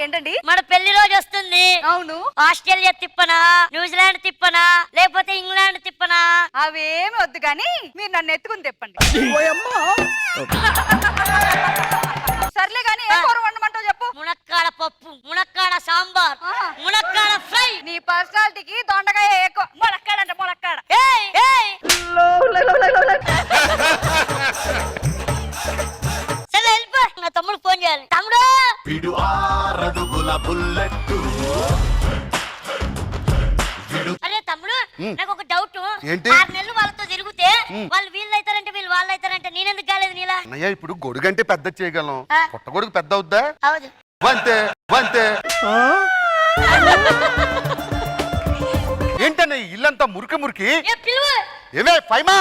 ఏంటండి? మన పెళ్లి రోజు వస్తుంది. అవును. ఆస్ట్రేలియా తిప్పనా, న్యూజిలాండ్ తిప్పనా, లేకపోతే ఇంగ్లాండ్ తిప్పనా? అవేమి వద్దు కానీ మీరు నన్ను ఎత్తుకుని తిప్పండి. సర్లే గానీ ఏ కూర వండమంటావు చెప్పు. మునక్కాడ పప్పు, మునక్కాడ సాంబార్, మునక్కాడ ఫ్రై. నీ పర్సనాలిటీకి దొండకాయ ఎక్కువ. ములక్కాడ అంటే ములక్కాడ. ఏయ్ ఏయ్ సరే వెళ్ళిపో. నా తమ్ముడు ఫోన్ చేయాలి. తమ్ముడు విడు 6 అడుగుల బుల్లెట్టు. అరే తమ్ముడు, నాకు ఒక డౌట్. ఏంటి? 6 నెలలు వాళ్ళతో తిరిగితే వాళ్ళు వీళ్ళు అవుతారంటే వీళ్ళు వాళ్ళు అవుతారంటే నేనెందుకు కాలేదు నీలా? అన్నయ్య ఇప్పుడు గొడుగంటే పెద్ద చేయగలం, పుట్ట గొడుగు పెద్ద అవుద్దా? అవును. వంతే వంతే. ఏంటన్నయ్య ఇల్లంతా మురికి మురికి? ఏ పిలువు. ఏమే ఫైమా?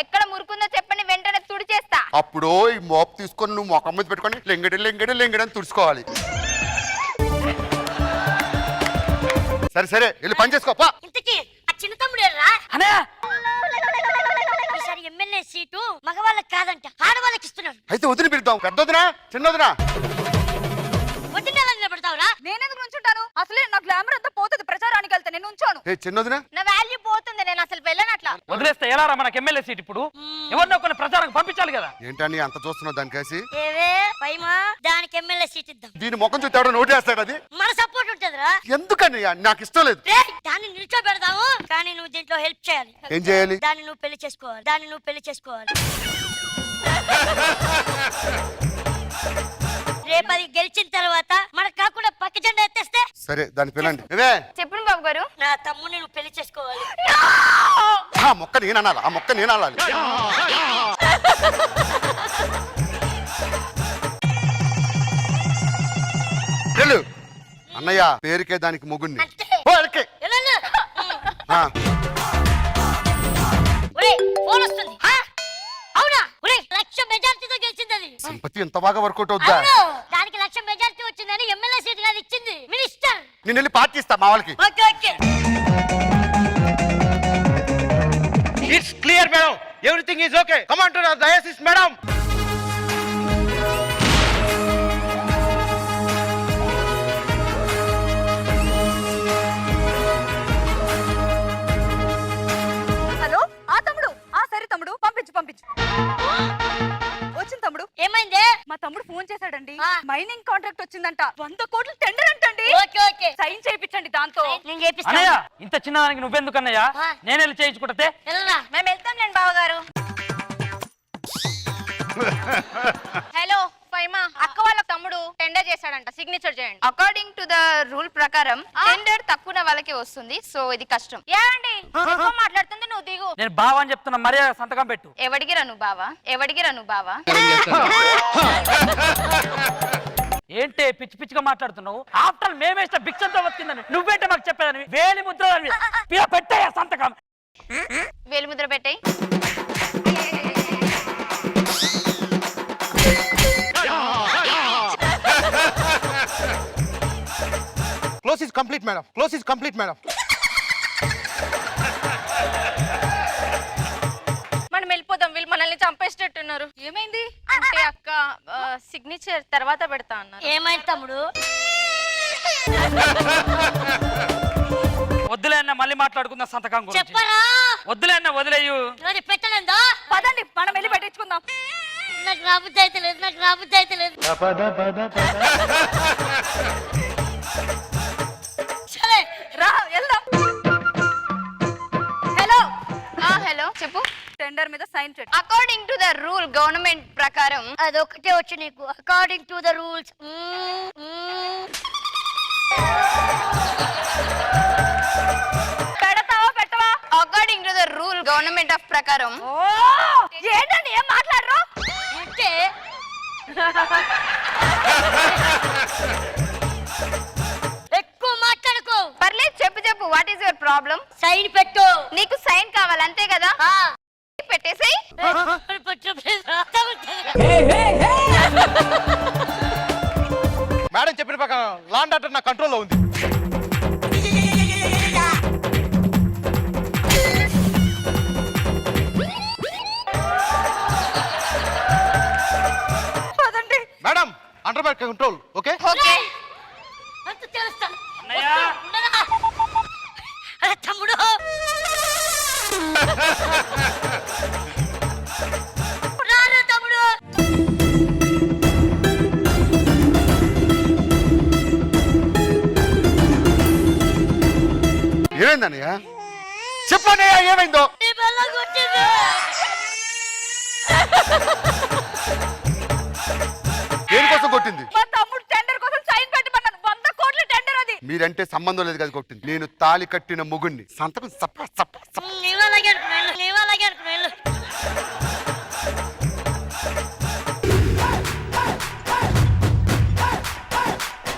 ఎక్కడ మురుకుందో చెప్పని వెంటనే తుడి చేస్తా. అప్పుడు ఈ మోపు తీసుకొని నువ్వు మొఖం మీద పెట్టుకొని లెంగడి లెంగడి లెంగడి అని తుడుచుకోవాలి. సరే సరే వెళ్ళి పని చేసుకోపా. ఇంతకీ ఆ చిన్న తమ్ముడు ఈసారి ఎమ్మెల్యే సీటు మగవాళ్ళకి కాదంట, ఆడవాళ్ళకి ఇస్తున్నాడు. అయితే వదిలి పిలుద్దాం. పెద్ద వదినా చిన్న వదినా? వదిన నిలబడతావురా? నేనెందుకు నుంచుంటాను? అసలే నా గ్లామర్ అంతా పోతుంది. ప్రచారానికి వెళ్తే నేను ఉంచాను. ఏ చిన్న వదినా? నా వాల్యూ పోతుంది. నేను అసలు వెళ్ళనట్లా. వదిలేస్తే ఎలా రా మనకి ఎమ్మెల్యే సీట్? ఇప్పుడు ఎవరినో కొన్ని ప్రచారం పంపించాలి కదా. ఏంటని అంత చూస్తున్నావు దానికేసి? ఏవే పైమా, దానికి ఎమ్మెల్యే సీట్ ఇద్దాం. దీని ముఖం చూస్తే ఎవడో నోటేస్తాడు. అది మన సపోర్ట్ ఉంటుందిరా. ఎందుకని? నాకు ఇష్టం లేదు. దాన్ని నిల్చోబెడదాము, కానీ నువ్వు దీంట్లో హెల్ప్ చేయాలి. ఏం చేయాలి? దాన్ని నువ్వు పెళ్లి చేసుకోవాలి. దాన్ని నువ్వు పెళ్లి చేసుకోవాలి. రేపది గెలిచిన తర్వాత మనకు కాకుండా పక్క జెండా ఎత్తేస్తే? సరే దాని పిల్లండి. ఏవే చెప్పండి బాబు గారు. నా తమ్ముని నువ్వు పెళ్లి చేసుకోవాలి. ఆ మొక్క నేను అనాలి, ఆ మొక్క నేను అనాలి. వెళ్ళు అన్నయ్య, పేరుకే దానికి మొగుణ్ణి. అంతే. ఓ, ఎలక్కే. వెళ్ళు. ఆ, ఒరేయ్, ఫోన్ వస్తుంది. అవునా? ఒరేయ్, 1,00,000 మెజార్టీతో గెలిచింది అది. సంపత్తి ఎంత బాగా వర్కౌట్ అవుద్దా? అవును, దానికి 1,00,000 మెజార్టీ వచ్చిందని ఎమ్మెల్యే సీట్ కాదు ఇచ్చింది, మినిస్టర్. నేను వెళ్ళి పార్టీ ఇస్తా మా వాళ్ళకి. Okay okay. It's clear, madam. Everything is okay. Come on to the diocese, madam. Hello. ఆ తమ్ముడు. ఆ సరే తమ్ముడు, పంపించు పంపించు. వచ్చింది తమ్ముడు. ఏమైంది? మా తమ్ముడు ఫోన్ చేశాడండి. ఆ. మైనింగ్ కాంట్రాక్ట్ వచ్చిందంట. 100 కోట్లు టెండర్ అంటండి. Okay okay. సైన్ చేయించండి దాంతో. నేను చేపిస్తాను. అన్నయ్య ఇంత చిన్నదానికి నువ్వెందుకన్నయ్యా? నేను వెళ్ళి చేయించుకుంటే. వెళ్ళరా. మేము వెళ్తాం లేండి బావగారు. హలో ఫైమా, అక్క వాళ్ళ తమ్ముడు టెండర్ చేశాడంట. సిగ్నేచర్ చేయండి. అకార్డింగ్ టు ద రూల్ ప్రకారం టెండర్ తక్కువ వాళ్ళకి వస్తుంది. సో ఇది కష్టం. ఏమండి ఎక్కువ మాట్లాడుతుంది, నువ్వు దిగు. నేను బావ అని చెప్తున్నా, మర్యాద సంతకం పెట్టు. ఎవడిగిరా నువ్వు బావా? ఎవడిగిరా నువ్వు బావా? ఏంటి పిచ్చి పిచ్చిగా మాట్లాడుతున్నావు? ఆఫ్టర్ మేమేస్తే భిక్షంతో వచ్చిందని నువ్వేంటే మాకు చెప్పేదని? వేలి ముద్ర పెట్టాయా సంతకం? వేలు ముద్ర పెట్టాయి. Close is complete, madam. Close is complete, madam. మనం వెళ్ళిపోదాం. వీళ్ళు మనల్ని చంపేసేటట్టున్నారు. ఏమైంది అంటే అక్క సిగ్నేచర్ తర్వాత పెడతా అన్నారు. ఏమైంది తమ్ముడు? వద్దులే అన్న, మళ్ళీ మాట్లాడుకుందాం సంతకం గురించి. చెప్పరా. వద్దులే అన్న, వదిలేయు. అది పెట్టలేదా? పదండి మనం వెళ్ళి పెట్టించుకుందాం. నాకు రాబుద్ది అయితే లేదు, నాకు రాబుద్ది అయితే లేదు. సరే రా వెళ్దాం. హలో. హలో చెప్పు. టెండర్ మీద సైన్ చేయండి. According to the rule government ప్రకారం అదొక్కటే వచ్చు నీకు. According to the rules. పెడతావా పెట్టవా? According to the rule government of ప్రకారం. ఏంటండి ఏం మాట్లాడరు? అంటే ఎక్కువ మాట్లాడుకో. పర్లేదు చెప్పు చెప్పు. What is your problem? Sign పెట్టు. నీకు సైన్ కావాలి అంతే కదా? పెట్టేసేయ్. మేడం చెప్పిన ప్రకారం లాండ్ ఆర్డర్ నా కంట్రోల్లో ఉంది. కంట్రోల్ ఓకే ఓకే అంత తెలుస్తా అన్నయ్య ఉండరా? అరే తమ్ముడు రారా తమ్ముడు ఏమైందన్నయ్య చెప్పన్నయ్య ఏమైందో నీ బల్ల కొట్టింది దేనికోసం కొట్టింది మా తమ్ముడు టెండర్ కోసం సైన్ పెట్టమన్నాను 100 కోట్ల టెండర్ అది. మీరంటే సంబంధం లేదు కదా కొట్టింది నేను తాళి కట్టిన ముగుణ్ణి సంతకం సప్ప సప్ప సప్ప. నీవలాగే అనుకున్నాను నీవలాగే అనుకున్నాను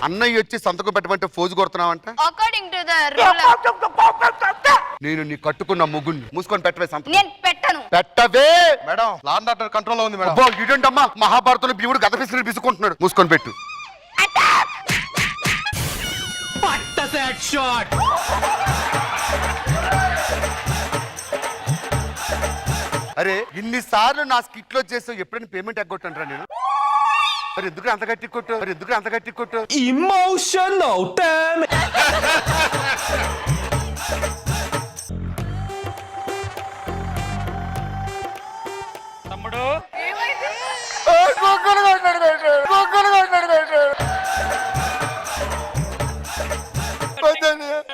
అన్నయ్య వచ్చి సంతకం పెట్టమంటే ఫోజు కొడుతున్నావంట అకార్డింగ్ టు ద రూల్ నేను నీ కట్టుకున్న ముగుణ్ణి మూసుకొని పెట్టవే సంతకం నేను పెట్టను. పెట్టవే madam law and order control ఉంది మేడం అబ్బో ఇదేంటమ్మా మహాభారతంలో భీముడు గత పిసిరి పిసుకుంటున్నాడు మూసుకొని పెట్టు అరే ఇన్నిసార్లు నా స్కిట్ లో చేసావు ఎప్పుడైనా పేమెంట్ ఎగ్గొట్టంటారా నేను మరి ఎందుకు అంత గట్టి కొట్టు మరి ఎందుకు అంత గట్టి కొట్టు Emotional, damn it. తమ్ముడు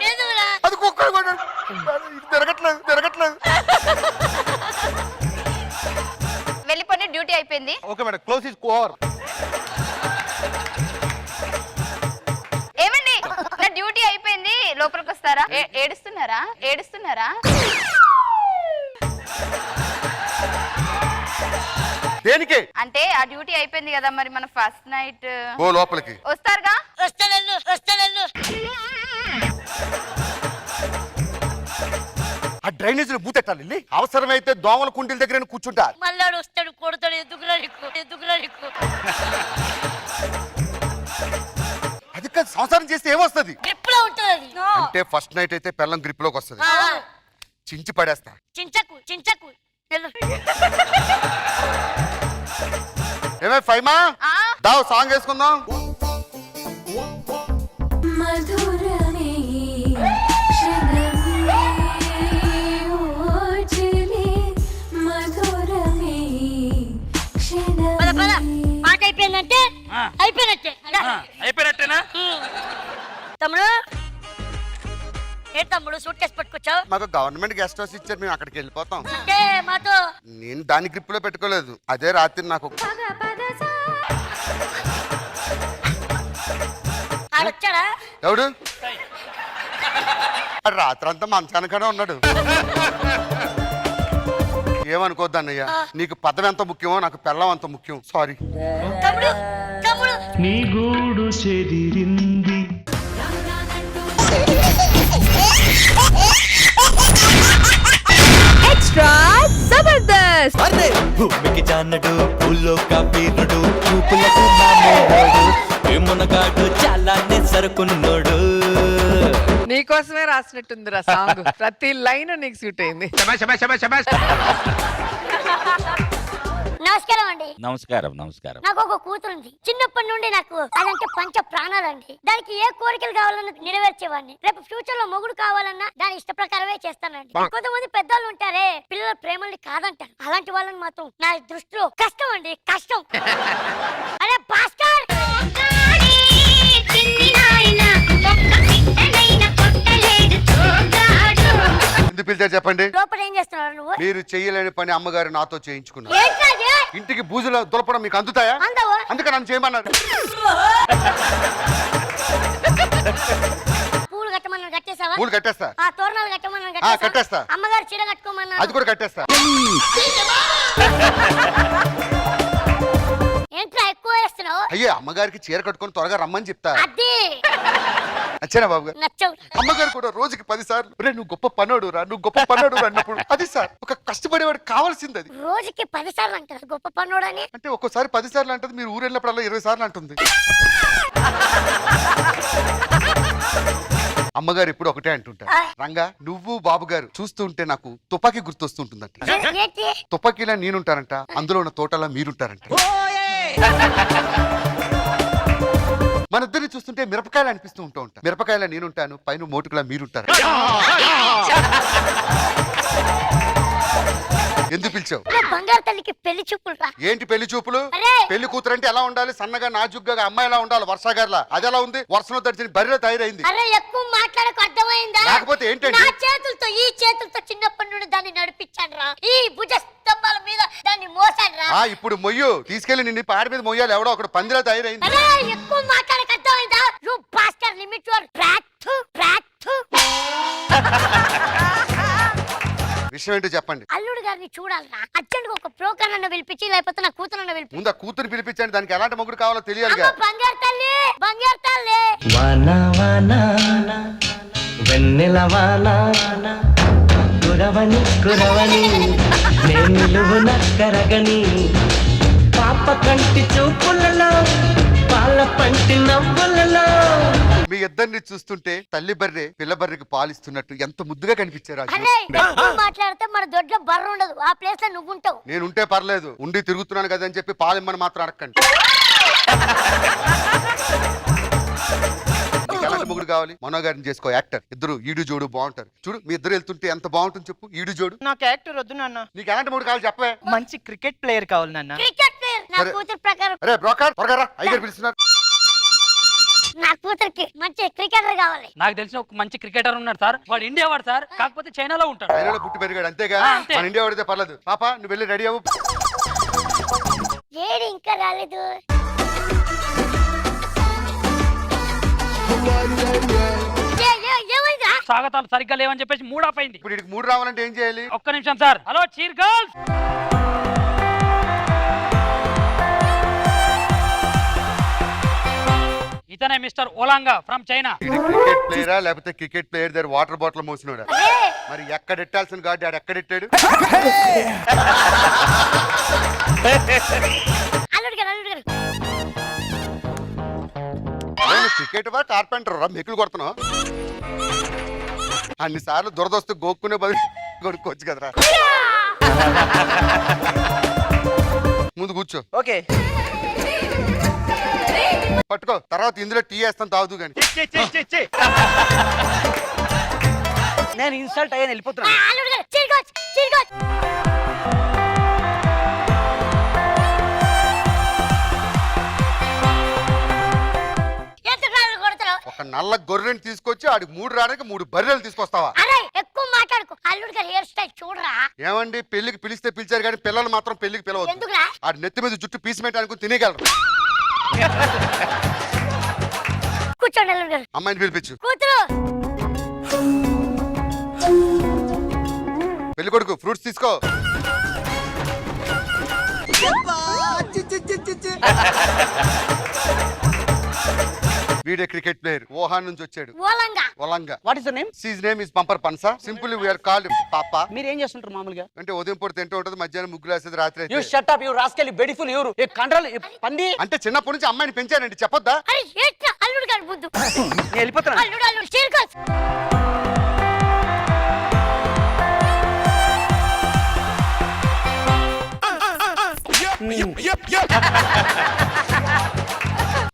ఎందుకురా అది కుక్కలు కొట్టాడు తిరగట్లేదు తిరగట్లేదు వెళ్ళిపోయి డ్యూటీ అయిపోయింది. Okay madam close is over ఏమండి నా డ్యూటీ అయిపోయింది లోపలికి వస్తారా? ఏడుస్తున్నారా ఏడుస్తున్నారా? దేనికి అంటే ఆ డ్యూటీ అయిపోయింది కదా మరి మన ఫస్ట్ నైట్ ఓ లోపలికి వస్తాను వస్తారుగా? వస్తాను ఆ డ్రైనేజ్ లో బూతెట్టాలి అవసరమైతే దోమల కుండీల దగ్గర కూర్చుంటా మళ్ళాడు వస్తాడు కొడతాడు ఎందుకురా నీకు అది కాదు సంసారం చేస్తే ఏమొస్తుంది గ్రిప్ లో ఉంటుంది అది అంటే ఫస్ట్ నైట్ అయితే పెళ్ళం గ్రిప్ లోకి వస్తుంది ఆ, చించి పడేస్తా చించకు వెళ్ళు. ఏమే ఫైమా ఆ? దావ్ సాంగ్ వేసుకుందాం మధురమే క్షణమే ఓచలే మధురమే పద పద క్షణమే మాట అయిపోయిందంటే ఆ. అయిపోయినట్టే రా. అయిపోయినట్టేనా? తమ్ముడు ఏ తమ్ముడు సూట్ కేసు పట్టుకొచ్చావు మాకు గవర్నమెంట్ గెస్ట్ హౌస్ ఇచ్చారు మేము అక్కడికి వెళ్ళిపోతాం అంటే మాతో నేను దాని గ్రిప్ లో పెట్టుకోలేదు అదే రాత్రి నాకు ఆడొచ్చాడా ఎవడు ఆ రాత్రి అంతా మంచానికనే ఉన్నాడు ఏమనుకోద్దు అన్నయ్య నీకు పదవి ఎంత ముఖ్యమో నాకు పెళ్ళం అంత ముఖ్యం సారీ తమ్ముడు తమ్ముడు నీ గూడు చెదిరింది ఎక్స్ట్రా జబర్దస్త్ అరే భూమికి జానడు పూల్లో కాపీరుడు చూపులకు మామూడు ఏమునగాడు చాలా సరుకున్నోడు నీకోసమే రాసినట్టుందిరా సాంగ్ ప్రతి లైన్ నీకు సూట్ అయింది. నమస్కారం అండి నమస్కారం నమస్కారం నాకు ఒక కూతురు ఉంది చిన్నప్పటి నుండి నాకు అదంటే పంచ ప్రాణాలండి దానికి ఏ కోరికలు కావాలన్నా నెరవేర్చేవాడిని రేపు ఫ్యూచర్ లో మొగుడు కావాలన్నా దాని ఇష్ట ప్రకారమే చేస్తానండి కొంతమంది పెద్దవాళ్ళు ఉంటారే పిల్లల ప్రేమల్ని కాదంటారు అలాంటి వాళ్ళని మాత్రం నా దృష్టిలో కష్టం అండి కష్టం అరే భాస్కర్ ఎందుకు పిలిచారు చెప్పండి లోపల ఏం చేస్తున్నావు నువ్వు మీరు చేయలేని పని అమ్మగారు నాతో చేయించుకున్నారు ఏంట్రా అది? ఇంటికి బూజులు దులపడం మీకు అందుతాయా అందవా అందుకే నన్ను చేయమన్నారు పూలు కట్టమన్నా కట్టేసావా పూలు కట్టేస్తా ఆ తోరణాలు కట్టమన్నా కట్టేస్తా. కట్టేసా అమ్మగారు చీర కట్టుకోమన్నా అది కూడా కట్టేస్తా ఏంట్రా ఎక్కువ వేస్తున్నావు అయ్యే అమ్మగారికి చీర కట్టుకొని త్వరగా రమ్మని చెప్తా అది నచ్చానా బాబు గారు నచ్చవు అమ్మగారు కూడా రోజుకి 10 సార్లు రే నువ్వు గొప్ప పనోడు రా నువ్వు గొప్ప పనోడు రా అన్నప్పుడు అది సార్ ఒక కష్టపడేవాడు కావాల్సింది అది రోజుకి 10 సార్లు అంటారు గొప్ప పన్నోడని అంటే ఒక్కోసారి 10 సార్లు అంటది మీరు ఊరు వెళ్ళినప్పుడల్లా 20 సార్లు అంటుంది అమ్మగారు ఇప్పుడు ఒకటే అంటుంటారు రంగా నువ్వు బాబు గారు చూస్తూ ఉంటే నాకు తుపాకీ గుర్తొస్తుంటుందంట ఏంటి తుపాకీలా నేనుంటారంట అందులో ఉన్న తోటలా మీరుంటారంట మన ఇద్దరిని చూస్తుంటే మిరపకాయలు అనిపిస్తూ ఉంటా. మిరపకాయలా నేనుంటాను, పైన మోటుకులా మీరుంటారు. ఎందుకు పిలిచావు? బంగారు తల్లికి పెళ్లి చూపులు రా. ఏంటి పెళ్లి చూపులు? అరే! పెళ్లి కూతురు అంటే ఎలా ఉండాలి? సన్నగా నాజుగ్గా అమ్మాయి ఎలా ఉండాలి? వర్షగారిలా. అది ఎలా ఉంది? వర్షంలో తడిచిన బర్రె తయారైంది. అరే ఎక్కువ మాట్లాడకు, అర్థమైందా? లేకపోతే ఏంటండి? నా చేతులతో ఈ చేతులతో చిన్నప్పటి నుండి దాన్ని నడిపించాను రా. ఈ భుజ స్తంభాల మీద దాన్ని మోసాను రా. ఇప్పుడు మొయ్యు తీసుకెళ్లి నిన్ను పాడి మీద మొయ్యాలి. ఎవడో ఒకడు పందిలా తయారైంది. అరే ఎక్కువ మాట్లాడక, అర్థమైందా? యు పాస్టర్ లిమిట్ యువర్ ప్రాక్టు ప్రాక్టు. విషయం ఏంటో చెప్పండి. అల్లుడు గారిని చూడాలరా. అర్జెంట్ ఒక బ్రోకర్ అన్న పిలిపించి, లేకపోతే నా కూతురన్న పిలిపి. ముందు కూతురు పిలిపించండి. దానికి ఎలాంటి మొగుడు కావాలో తెలియాలిగా. అమ్మ బంగారు తల్లి, బంగారు తల్లి. వాన వాన వెన్నెల వాన కురవని కురవని నిలువున కరగని పాప కంటి చూపులలో పాల పంటి నవ్వులలో. మీ ఇద్దరిని చూస్తుంటే తల్లి బర్రె పిల్ల బర్రెకి పాలిస్తున్నట్టు ఎంత ముద్దుగా కనిపించారు. అరే ఎక్కువ మాట్లాడితే మన దొడ్లో బర్ర ఉండదు. ఆ ప్లేస్ లో నువ్వు ఉంటావు. నేనుంటే పర్లేదు, ఉండి తిరుగుతున్నాను కదా అని చెప్పి పాలిమ్మని మాత్రం అడగండి. నీకు ఎలాంటి మొగుడు కావాలి? మనో గారిని చేసుకో, యాక్టర్. ఇద్దరు ఈడు జోడు బాగుంటారు. చూడు మీ ఇద్దరు వెళ్తుంటే ఎంత బాగుంటుంది చెప్పు. ఈడు జోడు. నాకు యాక్టర్ వద్దు నాన్న, నీకు ఎలాంటి మొగుడు కావాలి చెప్పవే. మంచి క్రికెట్ ప్లేయర్ కావాలి నాన్న. Cricket player. నా సరే. కూతురు ప్రకారం అరే బ్రోకర్ త్వరగా రా, అయ్యగారు పిలుస్తున్నారు. నా కూతురికి మంచి క్రికెటర్ కావాలి. నాకు తెలిసిన ఒక మంచి క్రికెటర్ ఉన్నాడు సార్. వాడు ఇండియా వాడు సార్, కాకపోతే చైనాలో ఉంటాడు. చైనాలో పుట్టి పెరిగాడు అంతేగా. అంతే. మన ఇండియా వాడితే పర్లేదు. పాప నువ్వు వెళ్ళి రెడీ అవ్వు. ఏడు ఇంకా రాలేదు. ఏమైందా? స్వాగతాలు సరిగ్గా లేవని చెప్పేసి మూడ్ ఆఫ్ అయింది. ఇప్పుడు వీడికి మూడు రావాలంటే ఏం చేయాలి? ఒక్క నిమిషం సార్. Hello cheer girls. ఇతనే మిస్టర్ ఓలాంగా ఫ్రమ్ చైనా. ఇది క్రికెట్ ప్లేయరా లేకపోతే క్రికెట్ ప్లేయర్ దగ్గర వాటర్ బాటిల్ మోసినోడా? అరే మరి ఎక్కడెట్టాల్సిన గాడి ఆడు ఎక్కడెట్టాడు? అల్లుడు గారు, అల్లుడు గారు. క్రికెట్ వా కార్పెంటర్ రా మెక్కులు కొడుతున్నావు? అన్ని సార్లు దురదొస్తే గోక్కునే బదులు కొనుక్కోవచ్చు కదరా. ముందు కూర్చో. ఓకే పట్టుకో, తర్వాత ఇందులో టీ వేస్తాను తాగుతూ గాని. నేను ఇన్సల్ట్ అయ్యాను, వెళ్ళిపోతున్నా. అల్లుడు గారు చిరుకోవచ్చు, చిరుకోవచ్చు. ఒక నల్ల గొర్రెని తీసుకొచ్చి ఆడికి మూడు రావడానికి 3 బర్రెలు తీసుకొస్తావా? అరే ఎక్కువ మాట్లాడుకో. అల్లుడు గారు హెయిర్ స్టైల్ చూడరా. ఏమండి పెళ్లికి పిలిస్తే పిలిచారు కానీ పిల్లలు మాత్రం పెళ్లికి పిలవద్దు. ఎందుకురా? ఆడి నెత్తి మీద జుట్టు పీసిమెట్ అనుకుని తినేయగలరు. కూర్చోండి అల్లుడు గారు. అమ్మాయిని పిలిపించు. కూతురు. పెళ్లి కొడుకు ఫ్రూట్స్ తీసుకో. వీడే క్రికెట్ ప్లేయర్, వుహాన్ నుంచి వచ్చాడు. Olonga. Olonga. What is your name? His name is Bumper Pansa. Simply we are called papa. మీరు ఏం చేస్తుంటారు మామూలుగా? అంటే ఉదయం పూట తింటూ ఉంటది, మధ్యాహ్నం ముగ్గులు వేసేది, రాత్రి యు అయితే. Shut up, you rascal, beautiful, you control పంది. అంటే చిన్నప్పటి నుంచి అమ్మాయిని పెంచానండి, చెప్పొద్దా? అరే ఏంట్రా అల్లుడు గారు బుద్ధు. నేను వెళ్ళిపోతున్నా. అల్లుడు అల్లుడు చిరుకోవచ్చు.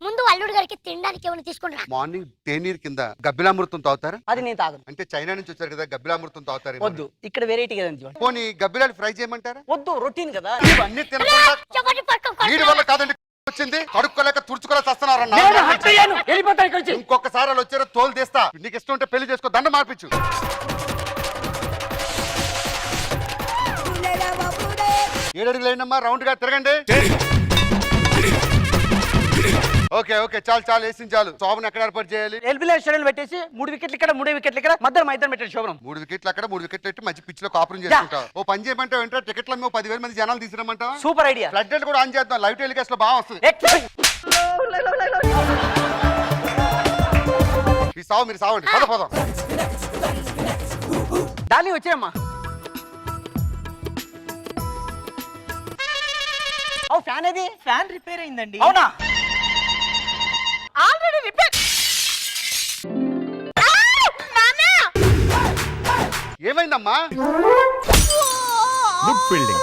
ముందు అల్లుడు గారికి తినడానికి ఏమైనా తీసుకుంటా. మార్నింగ్ తేనీరు కింద గబ్బిలామృతం తాగుతారా? అది నేను తాగను. అంటే చైనా నుంచి వచ్చారు కదా, గబ్బిలామృతం తాగుతారు. వద్దు, ఇక్కడ వెరైటీ కదండి. పోనీ గబ్బిలాలు ఫ్రై చేయమంటారా? వద్దు, రొటీన్ కదా. అన్ని తినకుండా చపాతి పట్టుకో. వీడి వల్ల కాదండి వచ్చింది. కడుక్కోలేక తుడుచుకోలేక వస్తున్నారన్న. నేను హట్ అయ్యాను, వెళ్ళిపోతా ఇక్కడ నుంచి. ఇంకొకసారి వాళ్ళు వచ్చారో తోలు తీస్తా. నీకు ఇష్టం ఉంటే పెళ్లి చేసుకో, దండ మార్పించు. ఏడడుగులైనమ్మా, రౌండ్ గా తిరగండి. ఓకే ఓకే చాలు చాలు, వేసింది చాలు. శోభను ఎక్కడ ఏర్పాటు చేయాలి? ఎల్బిలే స్టేడియం పెట్టేసి 3 వికెట్లు ఇక్కడ, 3 వికెట్లు ఇక్కడ, మధ్యలో మా ఇద్దరు పెట్టండి శోభనం. 3 వికెట్లు అక్కడ 3 వికెట్లు పెట్టి మంచి పిచ్ లో కాపురం చేసుకుంటావు. ఓ పని చేయమంటావు ఏంటో, టికెట్ల మేము 10,000 మంది జనాలు తీసుకురమ్మంటావా? Super idea. ఫ్లడ్ లైట్ కూడా ఆన్ చేద్దాం, లైవ్ టెలికాస్ట్ లో బాగా వస్తుంది. ఈ సావు మీరు సావండి, పద పదం. డాలి వచ్చేయమ్మా. ఓ ఫ్యాన్ ఏది? ఫ్యాన్ రిపేర్ అయిందండి. అవునా? Already repair. ఏమైందమ్మా? Good fielding.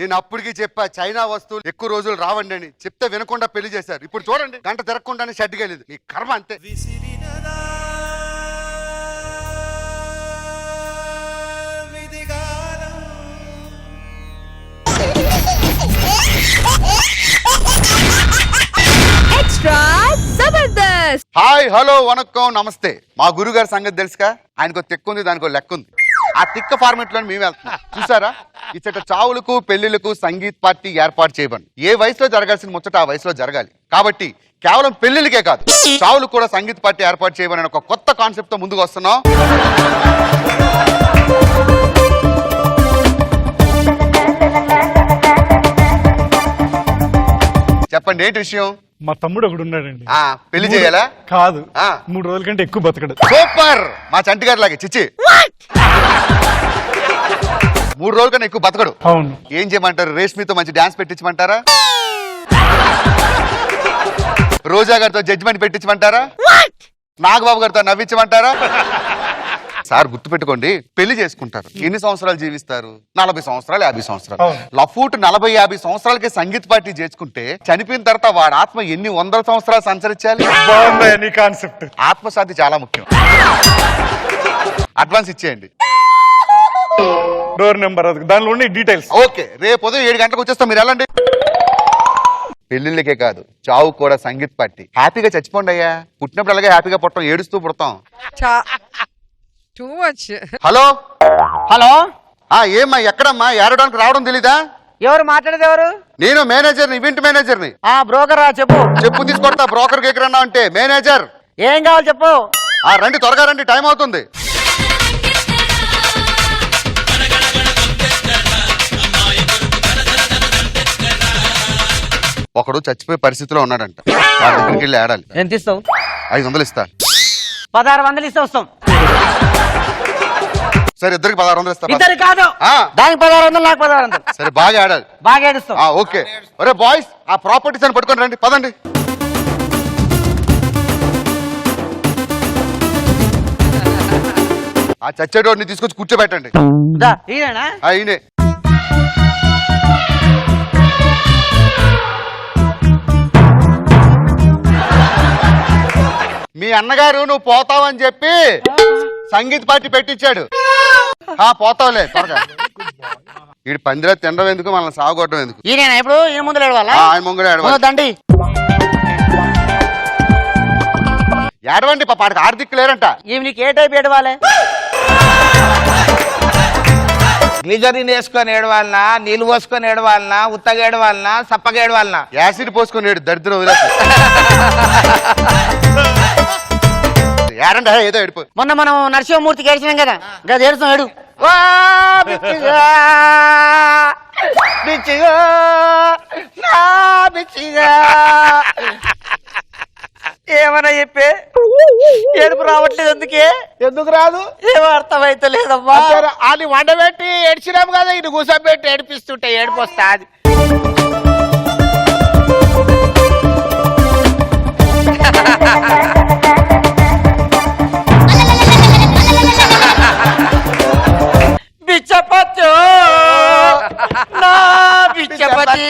నేను అప్పటికి చెప్పా చైనా వస్తువులు ఎక్కువ రోజులు రావండి అని చెప్తే వినకుండా పెళ్లి చేశారు. ఇప్పుడు చూడండి గంట తిరగకుండానే షెడ్కి వెళ్ళింది. నీ కర్మ అంతే. Extra Jabardasth. Hi hello vanakkam నమస్తే. మా గురుగారి సంగతి తెలుసుగా, ఆయనకు తిక్కు ఉంది, దానికి లెక్క ఉంది. ఆ తిక్క ఫార్మెట్ లో మేము వెళ్తున్నాం. చూసారా, ఇచ్చట చావులకు పెళ్లిళ్లకు సంగీత్ పార్టీ ఏర్పాటు చేయబడి ఏ వయసులో జరగాల్సిన ముచ్చట ఆ వయసులో జరగాలి. కాబట్టి కేవలం పెళ్లిళ్ళకే కాదు, చావులకు కూడా సంగీత్ పార్టీ ఏర్పాటు చేయబడిన ఒక కొత్త కాన్సెప్ట్ తో ముందుకు వస్తున్నాం. చెప్పండి ఏంటి విషయం? మా తమ్ముడు ఒకడు ఉన్నాడండి. పెళ్లి చేయాలా? కాదు, ఆ. 3 రోజుల కంటే ఎక్కువ బతకడు. సూపర్, మా చంటి గారి లాగే. చిచ్చి 3 రోజుల కన్నా ఎక్కువ బతకడు. అవును. ఏం చేయమంటారు? రేష్మితో మంచి డాన్స్ పెట్టించమంటారా? రోజా గారితో జడ్జిమెంట్ పెట్టించమంటారా? నాగబాబు గారితో నవ్వించమంటారా? సార్ గుర్తుపెట్టుకోండి, పెళ్లి చేసుకుంటారు, ఎన్ని సంవత్సరాలు జీవిస్తారు? 40 సంవత్సరాలు, 50 సంవత్సరాలు. లఫూట్ 40-50 సంవత్సరాలకే సంగీత్ పార్టీ చేసుకుంటే చనిపోయిన తర్వాత వాడి ఆత్మ ఎన్ని వందల సంవత్సరాలు సంచరించాలి? బాగుంది కాన్సెప్ట్. ఆత్మశాంతి చాలా ముఖ్యం. అడ్వాన్స్ ఇచ్చేయండి. డోర్ నెంబర్ దానిలో ఉన్న డీటెయిల్స్. ఓకే, రేపు ఉదయం 7 గంటలకు వచ్చేస్తాం, మీరు వెళ్ళండి. పెళ్లిళ్ళకే కాదు, చావు కూడా సంగీత్ పార్టీ. హ్యాపీగా చచ్చిపోండి అయ్యా. పుట్టినప్పుడు అలాగే హ్యాపీగా పుడతాం, ఏడుస్తూ పుడతాం. Too much. హలో హలో, ఏమ్మా ఎక్కడమ్మా? ఏడడానికి రావడం తెలీదా? ఎవరు మాట్లాడేది? ఎవరు? నేను మేనేజర్ని, ఈవెంట్ మేనేజర్ని. బ్రోకర్ చెప్పు. చెప్పు తీసుకొడతా. బ్రోకర్ ఎక్కడన్నా అంటే మేనేజర్. ఏం కావాలి చెప్పు. రండి, త్వరగా రండి, టైం అవుతుంది. ఒకడు చచ్చిపోయే పరిస్థితిలో ఉన్నాడంట, వాడి దగ్గరికి వెళ్ళి ఆడాలి. ఎంత ఇస్తావు? 500 ఇస్తా. 1600 ఇస్తే వస్తాం. సరే, ఇద్దరికి 1600 ఇస్తా. ఇద్దరు కాదు, దానికి 1600, నాకు 1600. సరే, బాగా ఆడాలి. బాగా ఏడుస్తాం. ఓకే. ఒరే బాయ్స్, ఆ ప్రాపర్టీస్ అని పట్టుకొని రండి, పదండి. ఆ చచ్చేటోడిని తీసుకొచ్చి కూర్చోబెట్టండి. ఈయనా? ఈయనే. మీ అన్నగారు నువ్వు పోతావని చెప్పి సంగీత్ పార్టీ పెట్టించాడు. పోతావులే త్వరగా. వీడి పందిరా తినడం ఎందుకు, మనల్ని సాగుకోవడం ఎందుకు? ఈయన ఇప్పుడు ఈయన ముందు ఏడవాలా? ఆయన ముంగడు ఏడవండి. ఏడవండి పాడికి ఆర్థిక లేరంట. ఈమె నీకు ఏ టైప్ ఏడవాలి? గ్లిజరిన్ వేసుకొని ఏడవాలనా, నీళ్ళు పోసుకొని ఏడవాలనా, ఉత్తగా ఏడవాలనా, సప్పగా ఏడవాలనా? యాసిడ్ పోసుకొని ఏడు, దరిద్రం వదిలేసి. ఏడండి ఏదో ఏడిపో. మొన్న మనం నరసింహమూర్తికి ఏడ్చినాం కదా, గది ఏడుస్తాం. ఏడు. ఏమన్నా చెప్పే ఏడుపు రావట్లేదు. అందుకే ఎందుకు రాదు? ఏమో అర్థమైతే లేదమ్మా. అది వండబెట్టి ఏడ్చినాం కదా, ఇది కూసబెట్టి ఏడిపిస్తుంటే ఏడుపు వస్తా. అది బిచ్చపచ్చు నా బిచ్చపతి,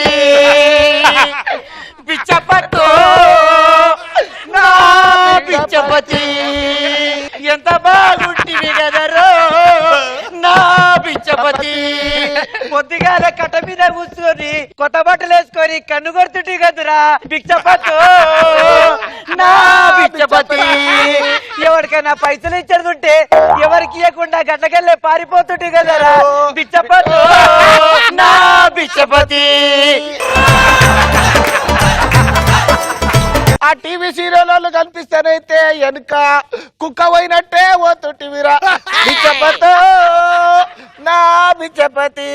బిచ్చపచ్చు నా బిచ్చపతి, ఎంత బాగుంటివి కదరో నా బిచ్చపతి. పొద్దుగాల కట్ట మీద కూర్చొని కొత్త బట్టలు వేసుకొని కన్ను కొడుతుంటే కదరా బిచ్చపచ్చు నా బిచ్చపతి. ఎవరికైనా పైసలు ఇచ్చేస్తుంటే ఎవరికి ఇవ్వకుండా గడ్డకెళ్ళే పారిపోతుంటే కదరా బిచ్చపచ్చు నా బిచ్చపతి. ఆ టీవీ సీరియల్ వాళ్ళు కనిపిస్తానైతే వెనుక కుక్క పోయినట్టే పోతుంటివిరా. బిచ్చపతో నా బిచ్చపతి.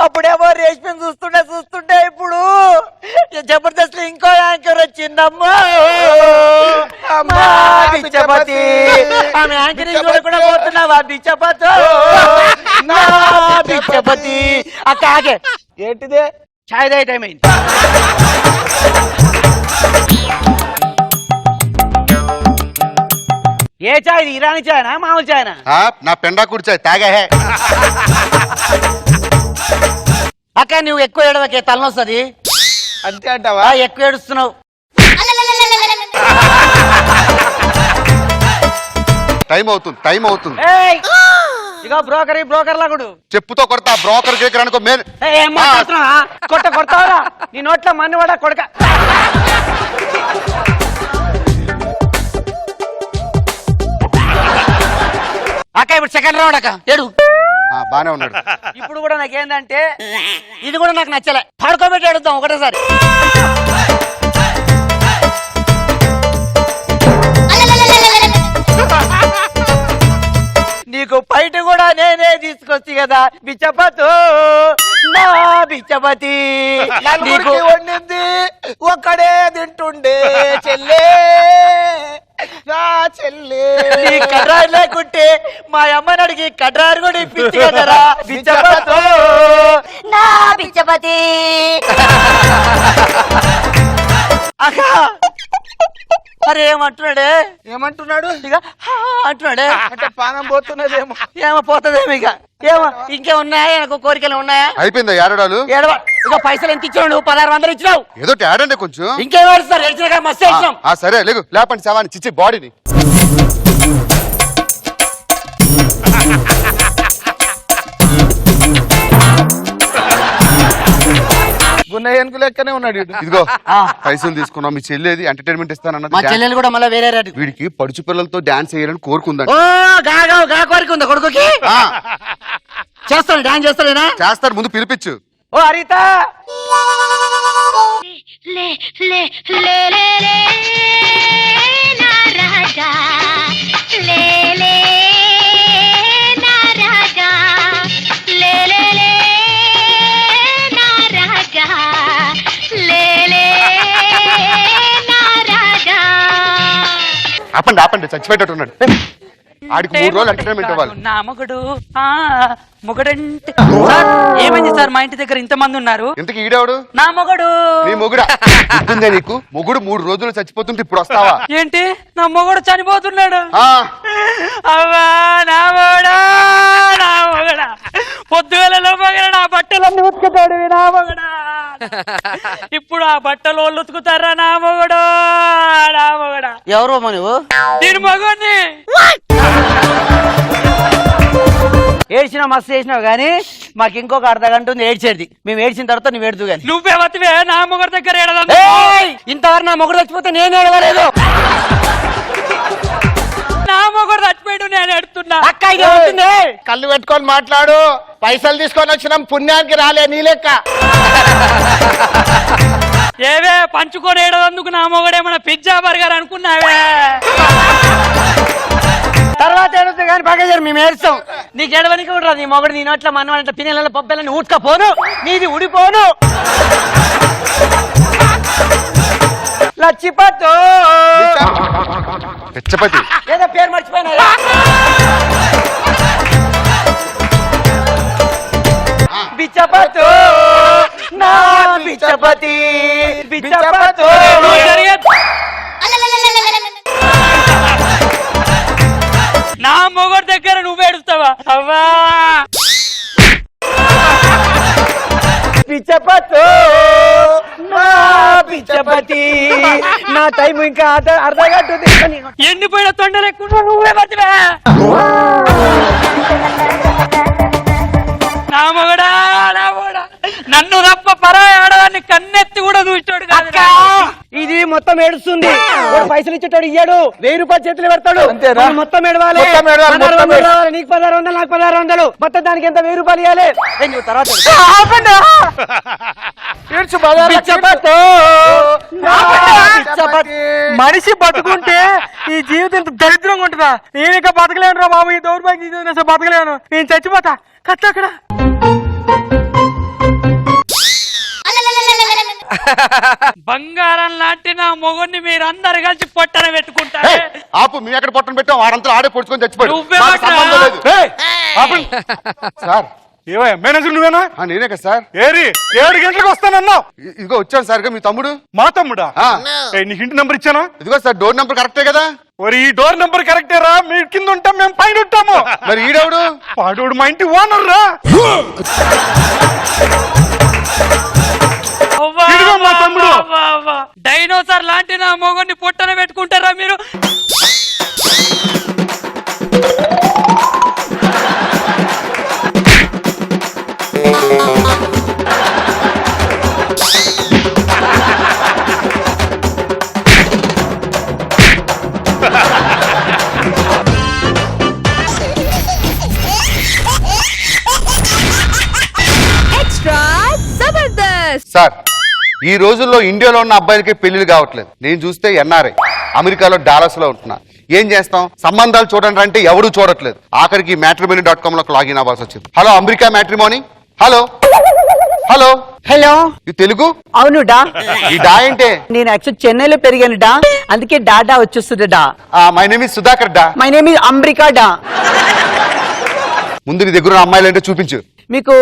అప్పుడేమో రేష్మి చూస్తుంటే ఇప్పుడు జబర్దస్త్ ఇంకో యాంకర్ వచ్చిందమ్మా. అమ్మా బిచ్చపతి, ఆమె యాంకరింగ్ కూడా పోతున్నావా బిచ్చపతి నా బిచ్చపతి. అక్క ఆగే. ఏంటిదే? చాయ్ తాగే టైం అయింది. ఏ చాయ్ ఇది? ఇరానీ చాయనా మామూలు చాయనా? నా పెండా కూర్చాయి తాగా హే. అక్క నువ్వు ఎక్కువ ఏడవకే తలనొస్తుంది. అంతే అంటావా? ఎక్కువ ఏడుస్తున్నావు. టైం అవుతుంది ఇక బ్రోకర్ లాగుడు చెప్పుతో కొడతా బ్రోకర్ కేకరానుకో మేలు. ఏం మాట్లాడుతున్నా? కొడతావరా నీ నోట్లో మన్ను కూడా కొడక. అక్క ఇప్పుడు సెకండ్ రౌండ్ అక్క ఏడు. బానే ఉన్నాడు. ఇప్పుడు కూడా నాకేందంటే ఇది కూడా నాకు నచ్చలే. పడుకోబెట్టి అడుగుతాం ఒకటేసారి. నీకు బయట కూడా నేనే తీసుకొచ్చి కదా బిచ్చపతు నా బిచ్చపతి. నలుగురికి వండింది ఒక్కడే తింటుండే చెల్లే నా చెల్లే. నీ కడ్రారు లేకుంటే మా అమ్మని అడిగి కడ్రారు కూడా ఇప్పించి కదరా బిచ్చపతు నా బిచ్చపతి. అక్క అరే ఏమంటున్నాడు ఇక అంటున్నాడే. అంటే పానం పోతున్నదేమో. ఏమో పోతుందేమో ఇక. ఏమో ఇంకే ఉన్నాయా నాకు కోరికలు ఉన్నాయా? అయిపోయిందా ఏడాలు? ఇక పైసలు ఎంత ఇచ్చావు నువ్వు? 1600 ఇచ్చినావు. ఏదో ఏడండి కొంచెం. ఇంకేం ఏడుస్తారు? ఏడ్చినాక మస్తు ఏడ్చినాం. సరే లేగు లేపండి శవాన్ని చిచ్చి బాడీని. గున్నయ్యకు లెక్కనే ఉన్నాడు. ఇదిగో పైసలు తీసుకున్నాం. మీ చెల్లేది ఎంటర్టైన్మెంట్ మా ఇస్తానన్నది. చెల్లెలు కూడా మళ్ళీ వేరే రేటు. వీడికి పడుచు పిల్లలతో డాన్స్ చేయాలని కోరుకుందండి. గా కోరిక ఉందా కొడుకుకి? చేస్తాను డాన్స్ చేస్తాడేనా? చేస్తారు, ముందు పిలిపించు. ఓ హరిత లే లే లే లే లే నా రాజా లే లే నా రాజా లే లే లే నా రాజా లే లే నా రాజా. ఆపండి చచ్చిపోయేటట్టున్నాడు. ఆడికి 3 రోజులు ఎంటర్టైన్మెంట్ ఇవ్వాలి. నా మొగడంటే సార్ ఏమైంది సార్? మా ఇంటి దగ్గర ఇంత మంది ఉన్నారు. ఇంతకి ఈడేవాడు? నా మొగడు. నీ మొగుడా? గుర్తుందే నీకు? మొగుడు 3 రోజులు చచ్చిపోతుంటే ఇప్పుడు వస్తావా? ఏంటి నా మొగడు చనిపోతున్నాడు? ఆ, అవ్వా నా మొగడా పొద్దుగలలో మగడ నా బట్టలన్నీ ఉతుకుతాడు నా మొగడా. ఇప్పుడు ఆ బట్టలు వాళ్ళు ఉతుకుతారా నా మొగడు? ఎవరు నువ్వు? నేను మగోని. ఏడ్చినా మస్తు చేసినావు కానీ మాకు ఇంకొక అర్ధగంట ఉంది ఏడ్చేది. మేము ఏడ్చిన తర్వాత నువ్వు ఏడుతూ కానీ. నువ్వేవతివే నా మొగడు దగ్గర ఏడదా? ఇంతవరకు నా మొగడు చచ్చిపోతే నేను ఏడవలేదు. నా మొగడు చచ్చిపోయాడు నేను ఏడుతున్నా. అక్క ఇది అవుతుంది. కళ్ళు పెట్టుకొని మాట్లాడు. పైసలు తీసుకొని వచ్చినాం, పుణ్యానికి రాలే నీ లెక్క. ఏవే పంచుకొని ఏడదందుకు నా మొగడేమన్నా పిజ్జా బర్గర్ అనుకున్నావే? తర్వాత ఏడుతుంది కానీ పగజరు మేము ఏడుస్తాం. నీకు ఏడవనికి కూడా నీ మొగడు నీ నోట్ల మనవాళ్ళ పిన్నెల పబ్బెలని ఊడ్కపోను, నీది ఊడిపోను. లచ్చిపతో పిచ్చపతి ఏదో పేరు మర్చిపోయినా. బిచ్చపతో నా బిచ్చపతి బిచ్చపతో. నా మొగడు దగ్గర నువ్వు ఏడుస్తావా? అవ్వా పిచ్చపతో నా పిచ్చపతి. నా టైం ఇంకా అర్ధగంట ఉంది. ఎండిపోయిన తొండలేకుండా నువ్వే బతివా. నా మొగడా నన్ను తప్ప పరాయి ఆడదాన్ని కన్నెత్తి కూడా చూసాడు. ఇది మొత్తం ఏడుస్తుంది. పైసలు ఇచ్చేటోడు ఇయ్యాడు. 1000 రూపాయలు చేతులు పెడతాడు. మొత్తం ఏడవాలి. నీకు 1600 నాకు 1600. మొత్తం దానికి ఎంత 1000 రూపాయలు ఇవ్వాలి. తర్వాత మనిషి బతుకుంటే ఈ జీవితం ఇంత దరిద్రంగా ఉంటుందా? నేను ఇంకా బతకలేను రా బాబు. ఈ దౌర్భాగ్యం బతకలేను. నేను చచ్చిపోతా. కత్త అక్కడ బంగారం లాంటి నా మొగుడిని మీరు అందరు కలిసి పొట్టన పెట్టుకుంటారు. ఆపు, మీ ఎక్కడ పొట్టను పెట్టాం వాడంతా ఆడే పొడుచుకొని చచ్చిపోయాడు. సార్ ఏవయ్యా మేనేజర్ నువ్వేనా? నేనే కదా సార్. 7 గంటలకు వస్తానన్నావు. ఇదిగో వచ్చాను సార్. మీ తమ్ముడు? మా తమ్ముడా? ఆ. నీకు ఇంటి నెంబర్ ఇచ్చానా? ఇదిగో సార్, డోర్ నెంబర్ కరెక్టే కదా? మరి ఈ డోర్ నెంబర్ కరెక్టే రా, మీ కింద ఉంటాం మేము పైన ఉంటాము. మరి ఈడవుడు వాడోడు మా ఇంటి ఓనర్ రా. ఇదిగో మా తమ్ముడు. డైనోసార్ లాంటి నా మొగన్ని పొట్టన పెట్టుకుంటారా మీరు? సార్, ఈ రోజుల్లో ఇండియాలో ఉన్న అబ్బాయిలకి పెళ్లిళ్ళు కావట్లేదు. నేను చూస్తే ఎన్ఆర్ఐ అమెరికాలో డాలస్ లో ఉంటున్నా. ఏం చేస్తాం, సంబంధాలు చూడండి అంటే ఎవరు చూడట్లేదు. ఆఖరికి matrimony.com లోకి లాగిన్ అవ్వాల్సి వచ్చింది. Hello America matrimony. Hello hello hello, ఈ తెలుగు? అవును డా. ఈ డా ఏంటే? నేను యాక్చువల్ చెన్నైలో పెరిగాను డా, అందుకే డాడా వచ్చేస్తుంది డా. మై నేమ్ ఇస్ సుధాకర్ డా. మై నేమ్ ఇస్ అంబ్రికా డా. ముందు నీ దగ్గర ఉన్న అమ్మాయిలు అంటే చూపించు. మీకు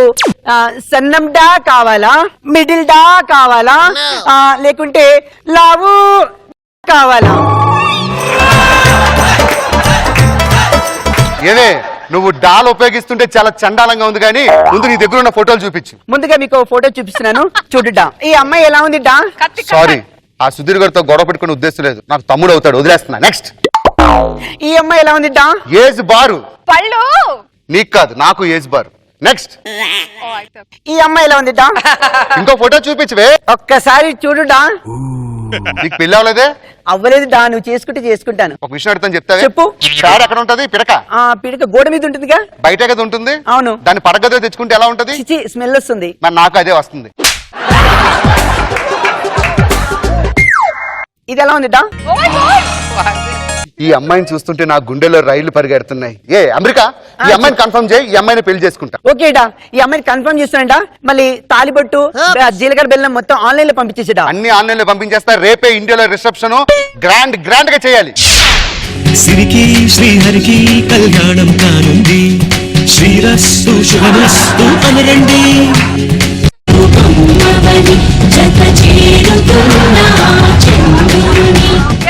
సన్నం డా కావాలా, మిడిల్ డా కావాలా, లేకుంటే లావు కావాలా? ఏదే నువ్వు డాల్ ఉపయోగిస్తుంటే చాలా చండాలంగా ఉంది, కానీ ముందు నీ దగ్గర ఉన్న ఫోటోలు చూపించు. ముందుగా మీకు ఫోటో చూపిస్తున్నాను చూడుడా. ఈ అమ్మాయి ఎలా ఉంది డా? సారీ, ఆ సుధీర్ గారితో గొడవ పెట్టుకునే ఉద్దేశం లేదు. నాకు తమ్ముడు అవుతాడు, వదిలేస్తున్నా. నెక్స్ట్. ఈ అమ్మాయి ఎలా ఉంది డా? ఏజ్ బారు. పళ్ళు. నీకు కాదు, నాకు ఏజ్ బారు. నెక్స్ట్. ఈ అమ్మాయి ఎలా ఉంది డా? ఇంకో ఫోటో చూపించవే. ఒక్కసారి చూడుడా. నీకు పెళ్లి అవ్వలేదే? అవ్వలేదు డా, నువ్వు చేసుకుంటే చేసుకుంటాను. ఒక విషయం అడుగుతాను, చెప్తావే? చెప్పు. పేడ ఎక్కడ ఉంటది? పిడక. పిడక గోడ మీద ఉంటుందిగా. బయట కదా ఉంటుంది. అవును. దాన్ని పడగదో తెచ్చుకుంటే ఎలా ఉంటది? చిచి, స్మెల్ వస్తుంది. మరి నాకు అదే వస్తుంది. ఇది ఎలా ఉంది డా? ఈ అమ్మాయిని చూస్తుంటే నా గుండెలో రైళ్లు పరిగెడుతున్నాయి. ఏ అమెరికా, ఈ అమ్మాయిని కన్ఫర్మ్ చేయి, ఈ అమ్మాయిని పెళ్లి చేసుకుంటా. ఓకే డా, ఈ అమ్మాయిని కన్ఫర్మ్ చేస్తానంట. మళ్ళీ తాలిబొట్టు, జీలకర్ర బెల్లం మొత్తం ఆన్లైన్ లో పంపించేసిడా. అన్ని ఆన్లైన్ లో పంపించేస్తా. రేపే ఇండియాలో రిసెప్షన్ గ్రాండ్ గా చేయాలి. సిరికి శ్రీహరికి కళ్యాణం కానుంది. శ్రీరస్తు శుభమస్తు అనరండి.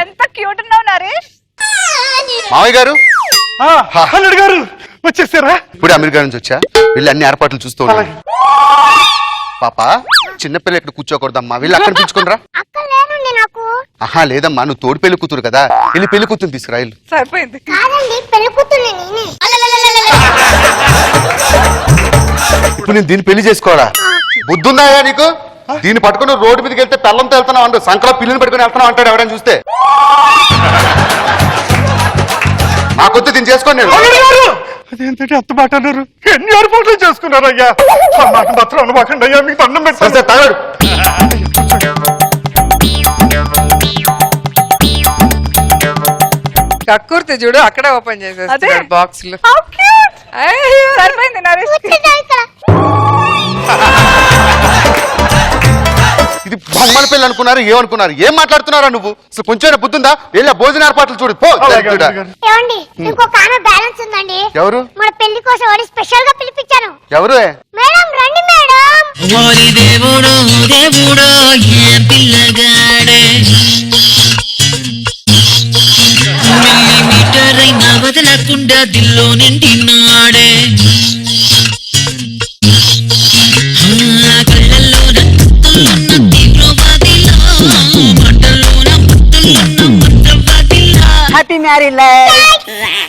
ఎంత క్యూట్ ఉన్నావు నరేష్. మావయ్య గారు, అల్లుడు గారు వచ్చేసారా? ఇప్పుడు అమెరికా నుంచి వచ్చా. వీళ్ళు అన్ని ఏర్పాట్లు చూస్తూ ఉన్నారు. పాప, చిన్నపిల్ల ఇక్కడ కూర్చోకూడదమ్మా, వీళ్ళు అక్కడ పిలుచుకునిరా. అక్క లేనండి నాకు. ఆహా లేదమ్మా, నువ్వు తోడు పెళ్లి కూతురు కదా, వెళ్ళి పెళ్లి కూతురు తీసుకురా. ఇల్లు సరిపోయింది. కాదండి, పెళ్లి కూతుర్ని నేనే. ఇప్పుడు నేను దీన్ని పెళ్లి చేసుకోవాలా? బుద్ధుందా నీకు? దీన్ని పట్టుకుని రోడ్డు మీదకి వెళ్తే పెళ్ళంతో వెళ్తున్నావు అంటాడు, సంకలో పిల్లిని పట్టుకుని వెళ్తున్నావు అంటాడు ఎవరైనా చూస్తే. నాకొద్దు, దీన్ని చేసుకోండి నేను. అదేంటంటే అంత మాట అన్నారు? ఎన్ని ఏర్పాట్లు చేసుకున్నారు అయ్యా? ఆ మాట మాత్రం అనమాకండి అయ్యా, మీకు అన్నం పెడతాను. తగడు. కక్కుర్తి చూడు, అక్కడే ఓపెన్ చేసేస్తాడు బాక్స్ లో. సరిపోయింది నరేష్. ఇది బొమ్మల పెళ్లి అనుకున్నారు, ఏమనుకున్నారు? ఏం మాట్లాడుతున్నారా నువ్వు? అసలు కొంచెం బుద్ధుందా? వెళ్ళి భోజన ఏర్పాట్లు చూడు పో. ఏమండి, ఇంకొక ఆమె బ్యాలెన్స్ ఉందండి. ఎవరు? మన పెళ్లి కోసం వాడి స్పెషల్ గా పిలిపించాను. ఎవరు? మేడం రండి మేడం. ఓరి దేవుడో దేవుడో ఏ పిల్లగాడే, మిల్లీమీటర్ అయినా వదలకుండా దిల్లో నిండినాడే. కళ్ళల్లోన happy married life.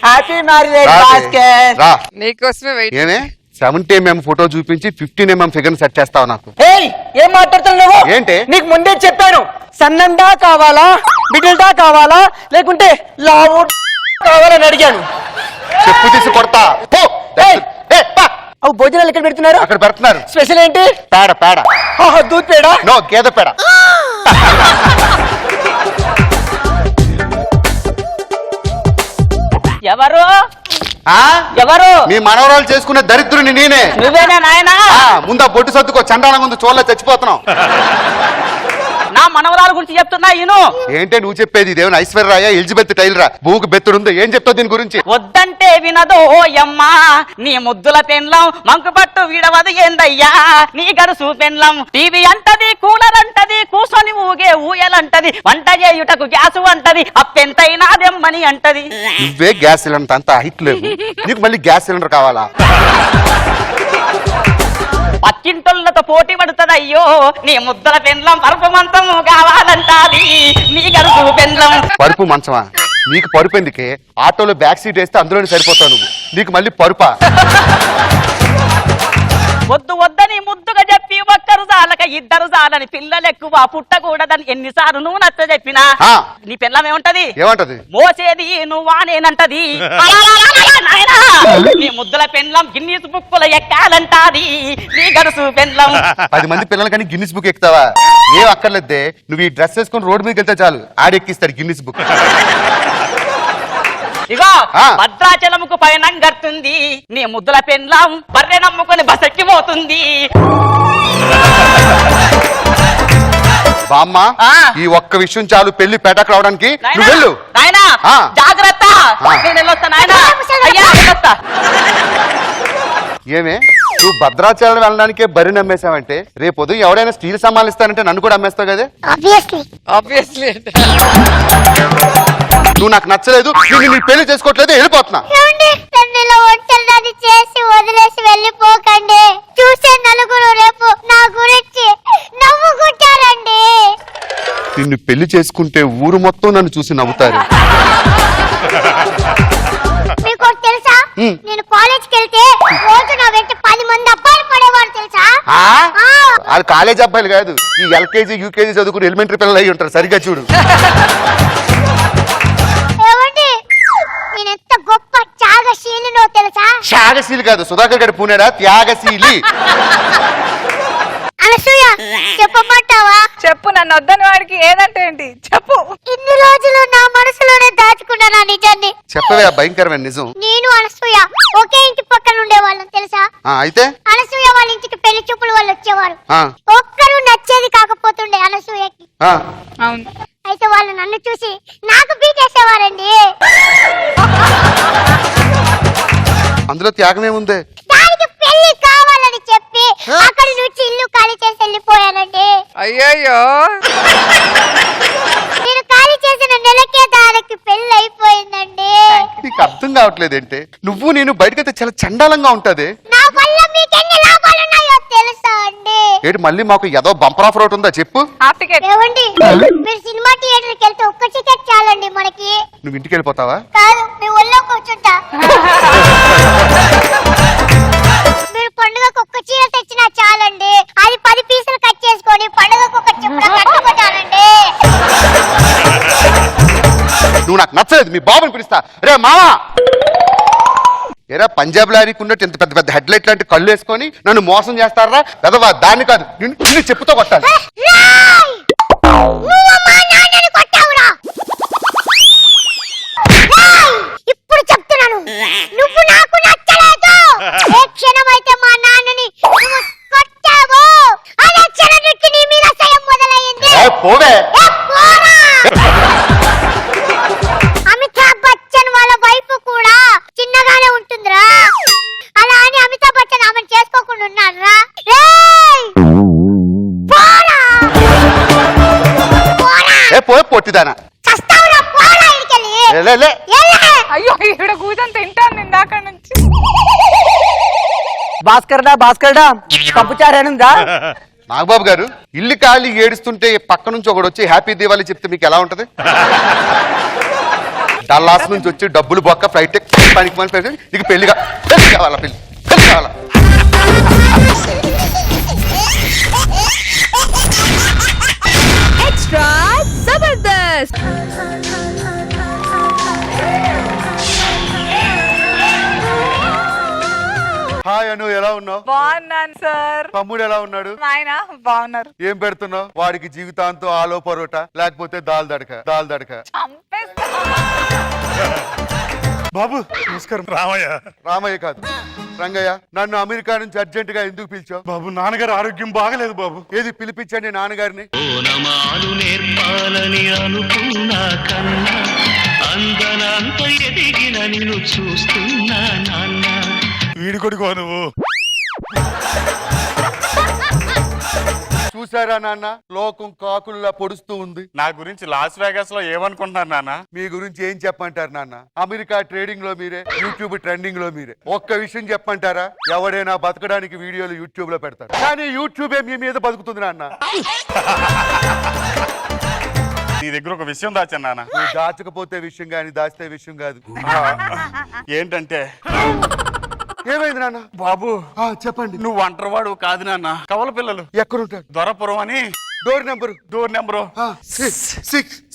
Happy married life Bhaskar. రా. నీకోసమే వెయిట్. ఏమే 70mm ఫోటో చూపించి 15mm ఫిగర్ సెట్ చేస్తావు నాకు? ఏయ్, ఏం మాట్లాడుతున్నావు నువ్వు? ఏంటి? నీకు ముందే చెప్పాను, సన్నండా కావాలా, మిడిల్డా కావాలా, లేకుంటే లావు కావాలని అడిగాను. చెప్పు తీసి కొడతా పో. ఏయ్. ఏ, పా. అవి భోజనాలు ఎక్కడ పెడుతున్నారు? అక్కడ పెడుతున్నారు. స్పెషల్ ఏంటి? పేడ. పేడ. దూద్ పేడ? నో, గేదె పేడ. ఎవరు? ఎవరు? మీ మనవరాలు చేసుకునే దరిద్రుని నేనే. నువ్వేనా నాయనా? ముందు ఆ బొట్టు సర్దుకో, చండాలంగా ఉంది, చూడలే చచ్చిపోతున్నావు. నా మనవరాల గురించి చెప్తున్నా ఈను. ఏంటే నువ్వు చెప్పేది? ఇదేమైనా ఐశ్వర్యరాయ ఎలిజబెత్ టైలరా? బూకు బెత్తుడుందో ఏం చెప్తావు దీని గురించి? వద్దంటే వినదో ఓయమ్మా నీ ముద్దుల పెండ్లం మంకు పట్టు విడవదు ఏందయ్యా నీ గడుసు పెండ్లం. టీవీ అంటది, కూలర్ అంటది, కూసొని ఊగే ఊయలంటది, వంట చేయుటకు గ్యాసు అంటది, అప్పెంతైనా దెమ్మని అంటది. నువ్వే గ్యాస్ సిలిండర్ అంత హైట్ లేవు, నీకు మళ్ళీ గ్యాస్ సిలిండర్ కావాలా? పక్కింటోళ్ళతో పోటీ పడుతుంది అయ్యో నీ ముద్దల పెండ్లం పరుపు మంతము కావాలంటాది నీ గడుసు పెండ్లం. పరుపు మంచమా? నీకు పరుపు ఎందుకే? ఆటోలో బ్యాక్ సీట్ వేస్తే అందులోనే సరిపోతావు నువ్వు, నీకు మళ్ళీ పరుపా? వద్దు వద్దని ముద్దుగా చెప్పి ఒక్కరు చాలక ఇద్దరు చాలని పిల్లలు ఎక్కువ పుట్టకూడదని ఎన్నిసార్లు నువ్వు నచ్చ చెప్పినా నీ పిల్లం ఏమంటది? ఏమంటది? మోసేది నువ్వా నేనంటది. నీ ముద్దుల పెండ్లం గిన్నీస్ బుక్కుల ఎక్కాలంటాది నీ గడుసు పెండ్లం. 10 మంది పిల్లలు కానీ గిన్నిస్ బుక్ ఎక్కుతావా? ఏం అక్కర్లేదే, నువ్వు ఈ డ్రెస్ వేసుకొని రోడ్డు మీదకి వెళ్తే చాలు ఆడెక్కిస్తాడు గిన్నిస్ బుక్. ఇగో భద్రాచలముకు పైన గడుతుంది నీ ముద్దుల పెండ్లం బర్రె నమ్ముకొని బసెక్కి పోతుంది. బామ్మ ఈ ఒక్క విషయం చాలు పెళ్లి పేటకు రావడానికి. నువ్వు వెళ్ళు నాయనా, జాగ్రత్త. నేను వెళ్ళొస్తా నాయనా. అయ్యా వెళ్ళొస్తా. ఏమే నువ్వు భద్రాచలం వెళ్ళడానికే బరి నమ్మేశావంటే రేపు ఉదయం ఎవడైనా స్టీల్ సామాన్లు ఇస్తానంటే నన్ను కూడా అమ్మేస్తావు కదే? ఆబ్వియస్లీ నువ్వు నాకు నచ్చలేదు, నేను నీ పెళ్లి చేసుకోవట్లేదు, వెళ్ళిపోతున్నా. చేసి వదిలేసి వెళ్ళిపోకండి. చూసే నలుగురు రేపు నా గురించి నవ్వుకుంటారండి. నిన్ను పెళ్లి చేసుకుంటే ఊరు మొత్తం నన్ను చూసి నవ్వుతారు. మీకు తెలుసా, నేను కాలేజ్కి వెళ్తే రోజు నా వెంట 10 మంది అబ్బాయిలు పడేవారు తెలుసా? వాళ్ళు కాలేజ్ అబ్బాయిలు కాదు, ఈ ఎల్కేజీ యూకేజీ చదువుకుని ఎలిమెంటరీ పిల్లలు అయ్యి ఉంటారు. సరిగ్గా చూడు. ఏమండి, నేను ఎంత గొప్ప త్యాగశీలినో తెలుసా? త్యాగశీలి కాదు, సుధాకర్ గారి పూనేరా త్యాగశీలి. అనసూయ చెప్పమంటావా? చెప్పు. నన్ను వద్దని వాడికి ఏదంటే ఏంటి చెప్పు. ఇన్ని రోజులు నా మనసులోనే దాచుకున్నా నా నిజాన్ని. చెప్పవే ఆ భయంకరమైన నిజం. నేను అనసూయ ఒకే ఇంటి పక్కన ఉండేవాళ్ళం తెలుసా? అయితే అనసూయ వాళ్ళ ఇంటికి పెళ్లి చూపులు వాళ్ళు వచ్చేవారు. ఆ, ఒక్కరు నచ్చేది కాకపోతుండే అనసూయకి. ఆ. అవును. అయితే వాళ్ళు నన్ను చూసి నాకు బీటేసేవారండి. అందులో త్యాగమేముందే? దానికి పెళ్లి కావాలని చెప్పి అక్కడి నుంచి ఇల్లు ఖాళీ చేసి వెళ్ళిపోయానండి. అయ్యయ్యో, నేను ఖాళీ చేసిన నెలకే దానికి పెళ్లి అయిపోయిందండి. నీకు అర్థం కావట్లేదంటే నువ్వు నేను బయటకైతే చాలా చండాలంగా ఉంటది. నా వల్ల మీకు ఎన్ని లాభాలున్నాయో తెలుసా అండి? ఏంటి మళ్ళీ మాకు ఏదో బంపర్ ఆఫర్ ఒకటి ఉందా చెప్పు. ఏమండి, మీరు సినిమా థియేటర్కి వెళ్తే ఒక్క టికెట్ చాలండి మనకి. నువ్వు ఇంటికి వెళ్ళిపోతావా? కాదు, మీ ఒళ్ళో కూర్చుంటా. మీరు పండుగకు ఒక్క చీర తెచ్చినా చాలండి, అది 10 పీసులు కట్ చేసుకొని పండుగకు ఒక చెప్పుడ కట్టుకుంటానండి. నువ్వు నాకు నచ్చలేదు, మీ బాబుని పిలుస్తా. రే మావా, ఏరా పంజాబ్ లారీకి ఉన్నట్టు ఇంత పెద్ద పెద్ద హెడ్ లైట్ లాంటి కళ్ళు వేసుకొని నన్ను మోసం చేస్తారా? పెదవా దాన్ని కాదు, నిన్ను చెప్పుతో కొట్టాలి. ఇప్పుడు చెప్తున్నాను, నువ్వు నాకు నచ్చలేదు. ఏ క్షణమైతే మా నాన్నని నువ్వు కొట్టావో అదే క్షణం నుంచి నీ మీద సయం మొదలయ్యింది. పోవే. అమితాబ్ బచ్చన్ వాళ్ళ వైఫ్ కూడా చిన్నగానే ఉంటుందిరా, అలా అని అమితాబ్ బచ్చన్ ఆమెను చేసుకోకుండా ఉన్నారా? పోయి పొట్టిదానా. అయ్యో ఇక్కడ కూర్చొని తింటాను నిందాక నుంచి. భాస్కర్డా పంపుచారేనుందా? నాగబాబు గారు, ఇల్లు ఖాళీ ఏడుస్తుంటే పక్క నుంచి ఒకడు వచ్చి హ్యాపీ దీవాలి చెప్తే మీకు ఎలా ఉంటది? డల్లాస్ నుంచి వచ్చి డబ్బులు బొక్క ఫ్లైట్ పనికి నీకు పెళ్లి కావాలా? పెళ్లి కావాలా? ఎక్స్ట్రా జబర్దస్త్. హాయ్ అను, ఎలా ఉన్నావు? బాగున్నాను సార్. తమ్ముడు ఎలా ఉన్నాడు? ఆయన బాగున్నారు. ఏం పెడుతున్నావు వాడికి? జీవితాంతం ఆలో పరోటా లేకపోతే దాల్ దడక. చంపేస్తా. బాబు నమస్కారం. రామయ్య రామయ్య కాదు, రంగయ్య, నన్ను అమెరికా నుంచి అర్జెంట్ గా ఎందుకు పిలిచావు? బాబు నాన్నగారు ఆరోగ్యం బాగలేదు బాబు. ఏది పిలిపించండి నాన్నగారిని. ఓనమాలు నేర్పాలని అనుకున్నా కన్నా అందనంత ఎదిగిన నిన్ను చూస్తున్నా నాన్న. వీడి కొడుకో నువ్వు. చూసారా నాన్న, లోకం కాకుల్లా పొడుస్తూ ఉంది. నా గురించి లాస్ వేగాస్ లో ఏమనుకుంటున్నారు నాన్న? మీ గురించి ఏం చెప్పంటారు నాన్న? అమెరికా ట్రేడింగ్ లో మీరే, యూట్యూబ్ ట్రెండింగ్ లో మీరే. ఒక్క విషయం చెప్పంటారా? ఎవడైనా బతకడానికి వీడియోలు యూట్యూబ్ లో పెడతారు, కానీ యూట్యూబే మీ మీద బతుకుతుంది నాన్న. నీ దగ్గర ఒక విషయం దాచాను నాన్న. నువ్వు దాచకపోతే విషయం గాని, దాస్తే విషయం కాదు. ఏంటంటే ఏమైంది నాన్న? బాబు చెప్పండి. నువ్వు ఒంటరివాడు కాదు నాన్న. కవల పిల్లలు ఎక్కడుంటారు? దొరపురం అని. Door number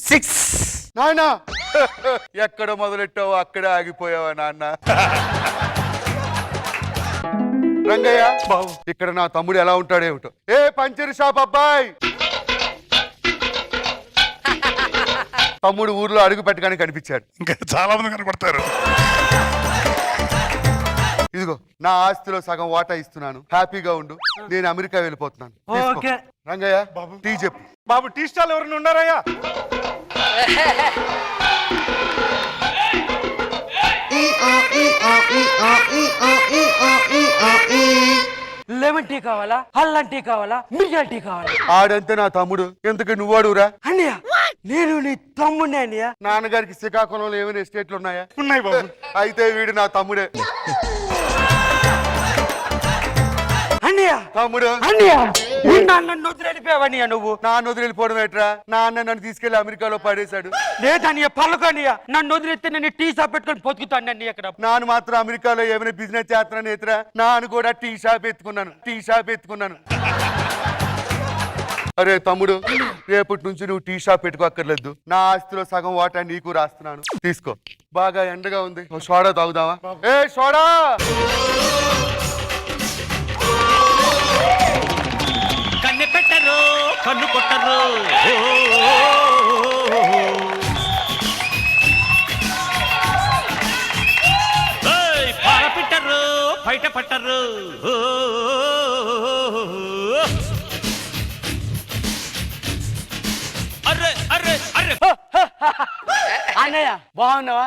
6. నాన్న, ఎక్కడ మొదలెట్టావో అక్కడే ఆగిపోయావా నాన్న? రంగయ్య బాబు, ఇక్కడ నా తమ్ముడు ఎలా ఉంటాడేమిటో. ఏ పంచర్ షాప్ అబ్బాయి, తమ్ముడు ఊర్లో అడుగు పెట్టగానే కనిపించాడు. ఇంకా చాలా మంది కనపడతారు. ఇదిగో నా ఆస్తిలో సగం వాటా ఇస్తున్నాను, హ్యాపీగా ఉండు. నేను అమెరికా వెళ్ళిపోతున్నాను. తీసుకో. రంగయ్య బాబు, టీ చెప్పు. బాబు టీ స్టాల్ ఎవరైనా ఉన్నారయ్యా? లెమన్ టీ కావాలా, అల్లం టీ కావాలా, మిరియాల టీ కావాలా? ఆడంతే నా తమ్ముడు. ఎందుకు నువ్వాడురా? అన్నయ్య, నేను నీ తమ్ముడిని అన్నయ్య. నాన్నగారికి శ్రీకాకుళంలో ఏమైనా ఎస్టేట్లు ఉన్నాయా? ఉన్నాయి బాబు. అయితే వీడు నా తమ్ముడే. అన్నయ్య, తమ్ముడు, అన్నయ్య, నన్ను వదిలిపోయావన్నయ్య నువ్వు. నాన్న వదిలిపోవడం ఎట్రా? నాన్న నన్ను తీసుకెళ్లి అమెరికాలో పడేశాడు. లేదన్నయ్య, పళ్ళకు అన్నయ్య. నన్ను వదిలేస్తే నేను టీ షాప్ పెట్టుకొని బతుకుతాను అన్నయ్య. ఇక్కడ నాన్న మాత్రం అమెరికాలో ఏమైనా బిజినెస్ చేస్తున్నాను ఎత్తురా? నాన్న కూడా టీ షాప్ ఎత్తుకున్నాను. అరే తమ్ముడు, రేపటి నుంచి నువ్వు టీ షాప్ పెట్టుకోక్కర్లేదు. నా ఆస్తిలో సగం వాటా నీకు రాస్తున్నాను, తీసుకో. బాగా ఎండగా ఉంది, సోడా తాగుదామా? ఏ సోడా! కన్నె పెట్టరు కన్ను కొట్టరు పాల పెట్టరు బయట పట్టరు. Array array array. అన్నయ్య, బాగున్నావా?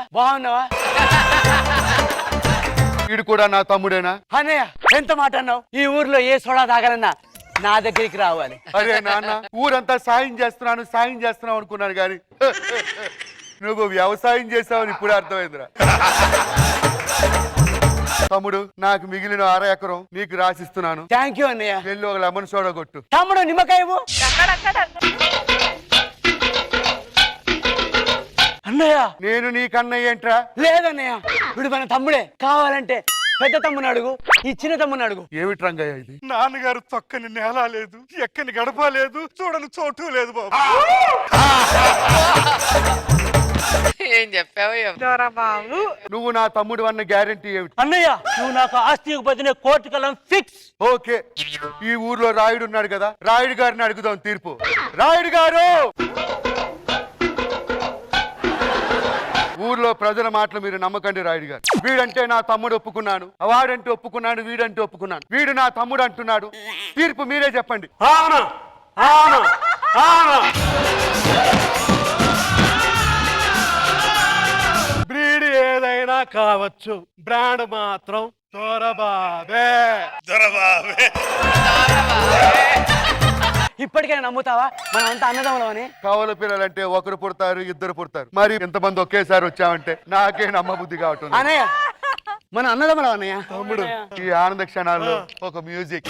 వీడు కూడా నా తమ్ముడేనా? అన్నయ్య, ఎంత మాట అన్నావు? ఈ ఊర్లో ఏ సోడా తాగలన్నా నా దగ్గరికి రావాలి. అరే నాన్న, ఊరంతా సాయం చేస్తున్నావు అనుకున్నాను కానీ నువ్వు వ్యవసాయం చేసావని ఇప్పుడే అర్థమైందిరా. తమ్ముడు, నాకు మిగిలిన 1/2 ఎకరం నీకు రాసిస్తున్నాను. థ్యాంక్ యూ అన్నయ్య. వెళ్ళి ఒక లెమన్ సోడా కొట్టు. తమ్ముడు, నిమ్మకాయవు. అన్నయ్య, నేను నీకన్నయ్య ఏంట్రా? లేదన్నయ్య, వీడు మన తమ్ముడే. కావాలంటే పెద్ద తమ్ముని అడుగు, ఈ చిన్న తమ్ముని అడుగు. ఏమిటి రంగయ్య ఇది? నాన్నగారు తొక్కని నేల లేదు, ఎక్కని గడప లేదు, చూడని చోటు లేదు బాబు. ఏం చెప్పావు బాబు? నువ్వు నా తమ్ముడు అన్న గ్యారెంటీ ఏమిటి? అన్నయ్య, నువ్వు నాకు ఆస్తి బదిలే కోర్టు కలం ఫిక్స్. ఓకే, ఈ ఊర్లో రాయుడు ఉన్నాడు కదా, రాయుడు గారిని అడుగుదాం తీర్పు. రాయుడు గారు! ఊర్లో ప్రజల మాటలు మీరు నమ్మకండి రాయుడు గారు. వీడంటే నా తమ్ముడు ఒప్పుకున్నాను, వాడంటే ఒప్పుకున్నాడు, వీడంటే ఒప్పుకున్నాను. వీడు నా తమ్ముడు అంటున్నాడు, తీర్పు మీరే చెప్పండి. బ్రీడ్ ఏదైనా కావచ్చు, బ్రాండ్ మాత్రం దొరబాబే. ఇప్పటికైనా నమ్ముతావా మనం అంతా అన్నదమ్ములం అని? కవల పిల్లలంటే ఒకరు పుడతారు, ఇద్దరు పుడతారు. మరి ఎంతమంది ఒకేసారి వచ్చామంటే నాకే నమ్మబుద్ధి కావటం. అన్నయ్య, మన అన్నదమ్ములం అన్నయ్య. తమ్ముడు, ఈ ఆనంద క్షణాల్లో ఒక మ్యూజిక్.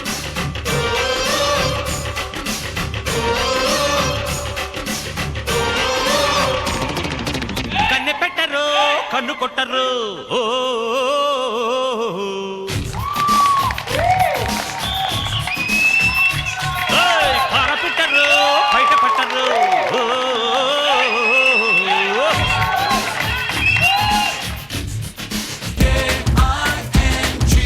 కన్నె పెట్టరు కన్ను కొట్టరు.